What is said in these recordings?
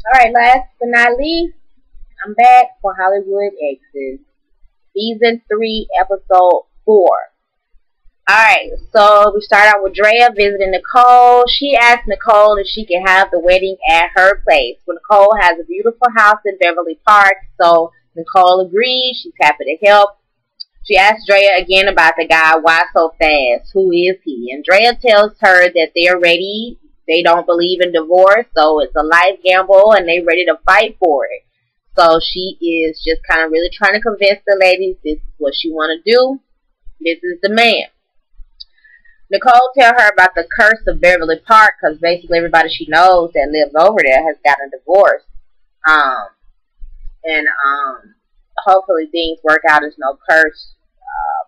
Alright, last but not least, I'm back for Hollywood Exes. Season 3, Episode 4. Alright, so we start out with Drea visiting Nicole. She asked Nicole if she can have the wedding at her place. Well, Nicole has a beautiful house in Beverly Park, so Nicole agreed. She's happy to help. She asked Drea again about the guy. Why so fast? Who is he? And Drea tells her that they're ready. They don't believe in divorce, so it's a life gamble, and they're ready to fight for it. So she is just kind of really trying to convince the ladies this is what she want to do. This is the man. Nicole tell her about the curse of Beverly Park because basically everybody she knows that lives over there has gotten a divorce. Um, and hopefully things work out as no curse.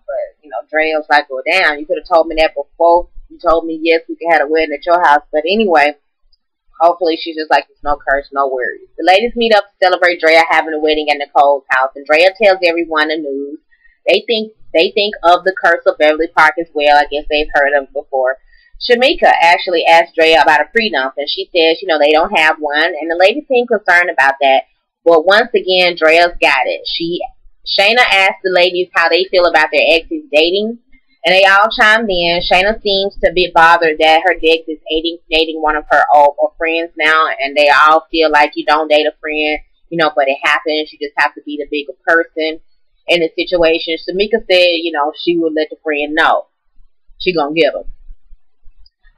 But, Dre was like, well, damn, you could have told me that before. You told me, yes, we could have a wedding at your house. But anyway, hopefully she's just like, there's no curse, no worries. The ladies meet up to celebrate Drea having a wedding at Nicole's house. And Drea tells everyone the news. They think of the curse of Beverly Park as well. I guess they've heard of it before. Shamika actually asked Drea about a prenup, and she says, they don't have one. And the ladies seem concerned about that. But once again, Drea's got it. Shayna asked the ladies how they feel about their exes dating, and they all chimed in. Shayna seems to be bothered that her ex is dating one of her old friends now, and they all feel like you don't date a friend, but it happens. You just have to be the bigger person in the situation. Shamika said, she would let the friend know. She gonna get him.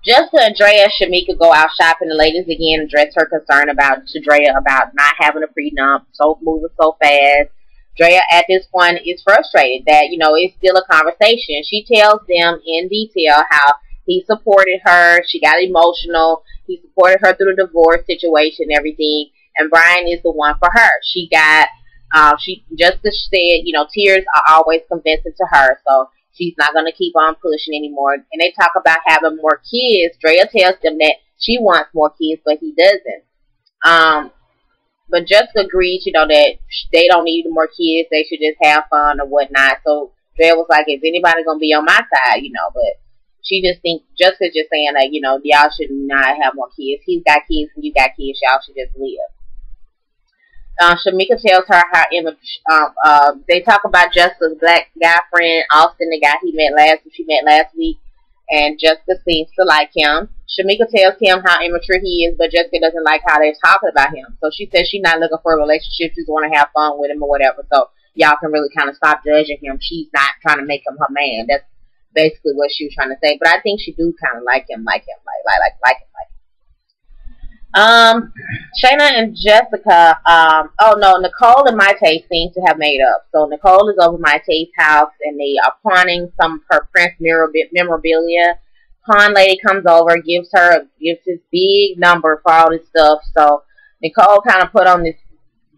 Just to Drea, Shamika go out shopping. The ladies again address her concern to Drea about not having a prenup, so moving so fast. Drea at this point is frustrated that, it's still a conversation. She tells them in detail how he supported her. She got emotional. He supported her through the divorce situation and everything. And Brian is the one for her. Jessica said, tears are always convincing to her. So she's not going to keep on pushing anymore. And they talk about having more kids. Drea tells them that she wants more kids, but he doesn't. But Jessica agreed, that they don't need more kids. They should just have fun or whatnot. So Drea was like, is anybody going to be on my side, But she just thinks, Jessica's just saying that, y'all should not have more kids. He's got kids and you got kids. Y'all should just live. Shamika tells her how they talk about Jessica's black guy friend, Austin, the guy she met last week, and Jessica seems to like him. Shamika tells him how immature he is, but Jessica doesn't like how they're talking about him. So she says she's not looking for a relationship. She just want to have fun with him or whatever. So y'all can really kind of stop judging him. She's not trying to make him her man. That's basically what she was trying to say. But I think she do kind of like him. Shayna and Jessica, Nicole and Maite seem to have made up. So Nicole is over Maite's house and they are pawning some of her Prince memorabilia. Pawn lady comes over, gives this big number for all this stuff. So Nicole kind of put on this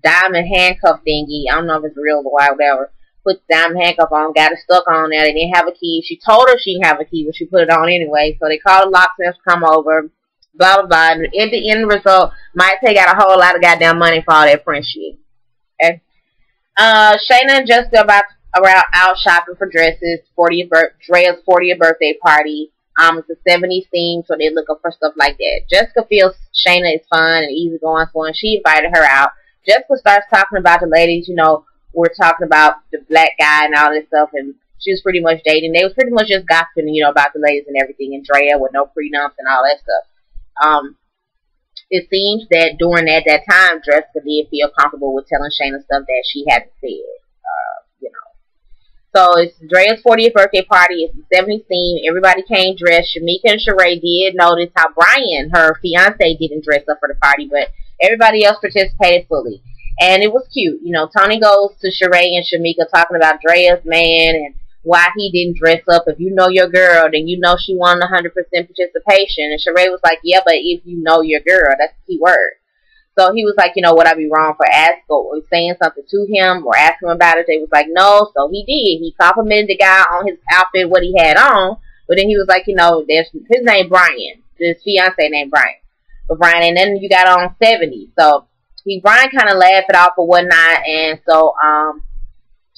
diamond handcuff thingy. I don't know if it's real or whatever. Put the diamond handcuff on, got it stuck on there. They didn't have a key. She told her she didn't have a key, but she put it on anyway. So they called the locksmith to come over. Blah, blah, blah. And at the end result, Maite got a whole lot of goddamn money for all that French shit. Okay? Shayna and Jessica are out shopping for dresses. Drea's 40th birthday party. It's a 70s theme, so they're looking for stuff like that. Jessica feels Shayna is fun and easygoing, so she invited her out. Jessica starts talking about the ladies, we're talking about the black guy and all this stuff, and she was pretty much dating. They was pretty much just gossiping, about the ladies and everything, and Drea with no prenups and all that stuff. It seems that during that time, Jessica did feel comfortable with telling Shayna stuff that she hadn't said, So it's Drea's 40th birthday party. It's the 70s theme. Everybody came dressed. Shamika and Sheree did notice how Brian, her fiance, didn't dress up for the party, but everybody else participated fully. And it was cute. Tony goes to Sheree and Shamika talking about Drea's man and why he didn't dress up. If you know your girl, then you know she wanted 100% participation. And Sheree was like, yeah, but if you know your girl, that's the key word. So he was like, would I be wrong for asking or saying something to him or asking him about it? They was like, no. So he did. He complimented the guy on his outfit, what he had on. But then he was like, there's his name Brian. His fiance named Brian. But Brian, and then you got on 70. So Brian kind of laughed it off or whatnot. And so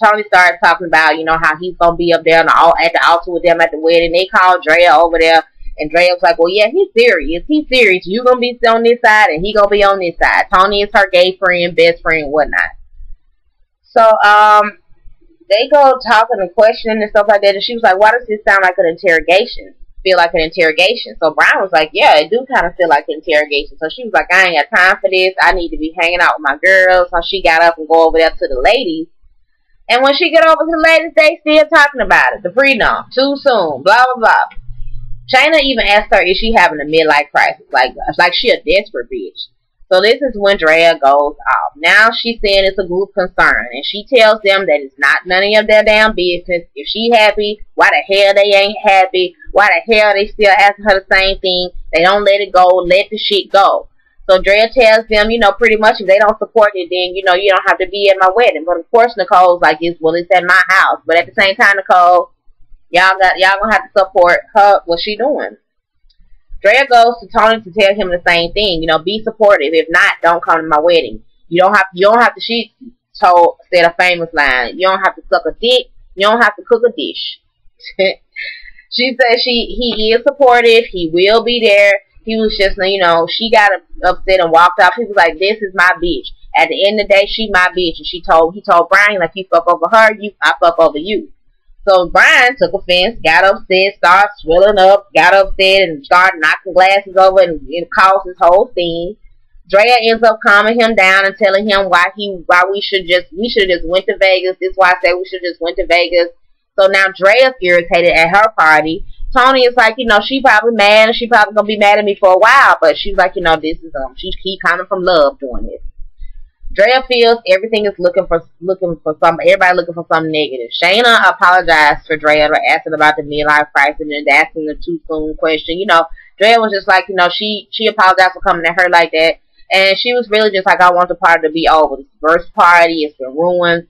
Tony started talking about, how he's going to be up there at the altar with them at the wedding. They called Drea over there. And Drea was like, well, yeah, he's serious. He's serious. You gonna be on this side and he gonna be on this side. Tony is her gay friend, best friend, whatnot. So, they go talking and questioning and stuff like that. And she was like, why does this sound like an interrogation? Feel like an interrogation. So Brian was like, yeah, it do kind of feel like an interrogation. So she was like, I ain't got time for this. I need to be hanging out with my girls. So she got up and go over there to the ladies. And when she get over to the ladies, they still talking about it. The prenup. Too soon. Blah, blah, blah. Shayna even asked her, is she having a midlife crisis? Like she a desperate bitch. So this is when Drea goes off. Now she's saying it's a group concern. And she tells them that it's not none of their damn business. If she happy, why the hell they ain't happy? Why the hell they still asking her the same thing? They don't let it go. Let the shit go. So Drea tells them, pretty much if they don't support it, then, you don't have to be at my wedding. But of course Nicole's like, it's at my house. But at the same time, Nicole, y'all gonna have to support her, what she doing. Drea goes to Tony to tell him the same thing. Be supportive. If not, don't come to my wedding. You don't have to, she said a famous line. You don't have to suck a dick. You don't have to cook a dish. She said he is supportive. He will be there. He was just, she got upset and walked off. He was like, this is my bitch. At the end of the day, she my bitch. And he told Brian, like, you fuck over her, I fuck over you. So Brian took offense, got upset, started swelling up, got upset, and started knocking glasses over, and it caused this whole scene. Drea ends up calming him down and telling him why we should just went to Vegas. This is why I said we should just went to Vegas. So now Drea's irritated at her party. Tony is like, she probably mad, and she probably gonna be mad at me for a while, but she's like, this is she keep coming from love doing this. Drea feels everything is looking for everybody looking for something negative. Shayna apologized for Drea for asking about the midlife crisis and asking the too soon question. Drea was just like, she apologized for coming at her like that, and she was really just like, I want the party to be over. This first party, it's been ruined,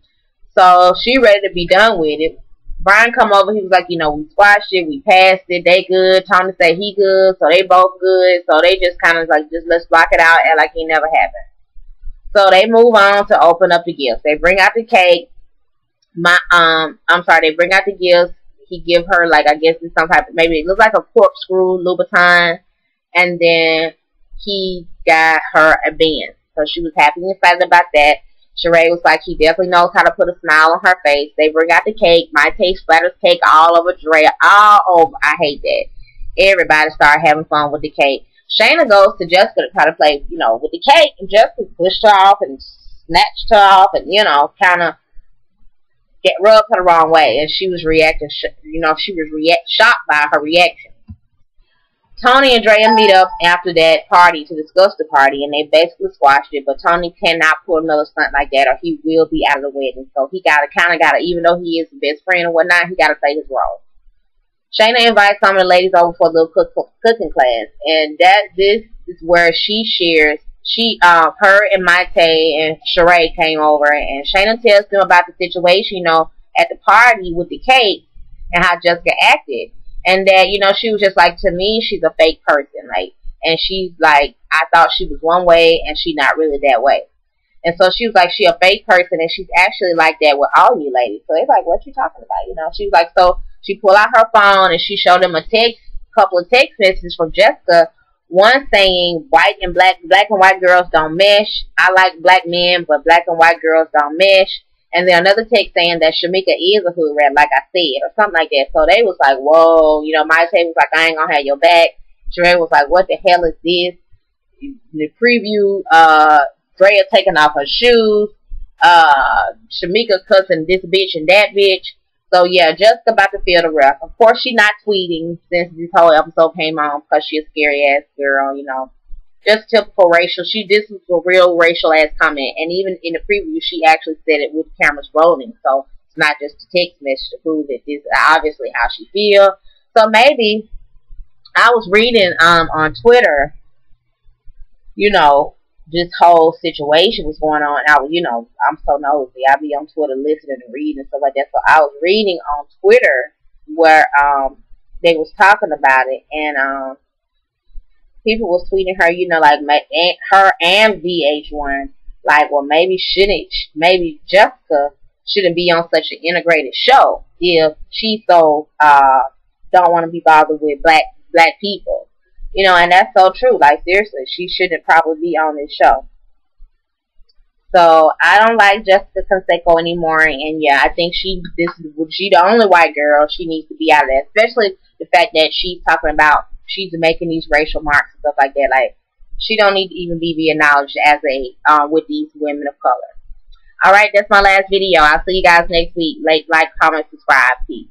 so she ready to be done with it. Brian come over, he was like, we squashed it, we passed it, they good. Tony say he good, so they both good. So they just kind of like, just let's block it out, act like it never happened. So they move on to open up the gifts. They bring out the cake. They bring out the gifts. He give her, like, I guess it's some type of, maybe it looks like a corkscrew Louboutin. And then he got her a band. So she was happy and excited about that. Sheree was like, he definitely knows how to put a smile on her face. They bring out the cake. My taste splatters cake all over Drea. All over. I hate that. Everybody started having fun with the cake. Shayna goes to Jessica to try to play, with the cake. And Jessica pushed her off and snatched her off and, kind of rubbed her the wrong way. And she was reacting, shocked by her reaction. Tony and Drea meet up after that party to discuss the party, and they basically squashed it. But Tony cannot pull another stunt like that, or he will be out of the wedding. So he gotta, even though he is the best friend and whatnot, he gotta play his role. Shayna invites some of the ladies over for a little cooking class, and this is where she shares. Her and Maite and Sheree came over, and Shayna tells them about the situation, at the party with the cake and how Jessica acted. And that, she was just like, to me, she's a fake person. Like, and she's like, I thought she was one way, and she's not really that way. And so she was like, she a fake person, and she's actually like that with all you ladies. So it's like, what you talking about? She was like, so she pulled out her phone, and she showed them a couple of text messages from Jessica. One saying, black and white girls don't mesh. I like black men, but black and white girls don't mesh. And then another text saying that Shamika is a hood rat, like I said, or something like that. So they was like, whoa, Maite was like, I ain't gonna have your back. Sheree was like, what the hell is this? The preview, Drea taking off her shoes, Shamika cussing this bitch and that bitch. So yeah, Jessica about to feel the wrath. Of course, she not tweeting since this whole episode came on because she a scary ass girl, Just typical racial. This was a real racial ass comment. And even in the preview, she actually said it with cameras rolling. So it's not just a text message to prove that this is obviously how she feels. So maybe I was reading on Twitter, this whole situation was going on. I was, I'm so nosy. I be on Twitter listening and reading and stuff like that. So I was reading on Twitter where they was talking about it, and people was tweeting her, like her and VH1, like, well, maybe Jessica shouldn't be on such an integrated show if she so don't want to be bothered with black black people. You know, and that's so true. Like, seriously, she shouldn't probably be on this show. So I don't like Jessica Canseco anymore, and yeah, I think she the only white girl. She needs to be out of that, especially the fact that she's talking about she's making these racial marks and stuff like that. Like, she don't need to even be acknowledged as a with these women of color. All right, that's my last video. I'll see you guys next week. Like, comment, subscribe, peace.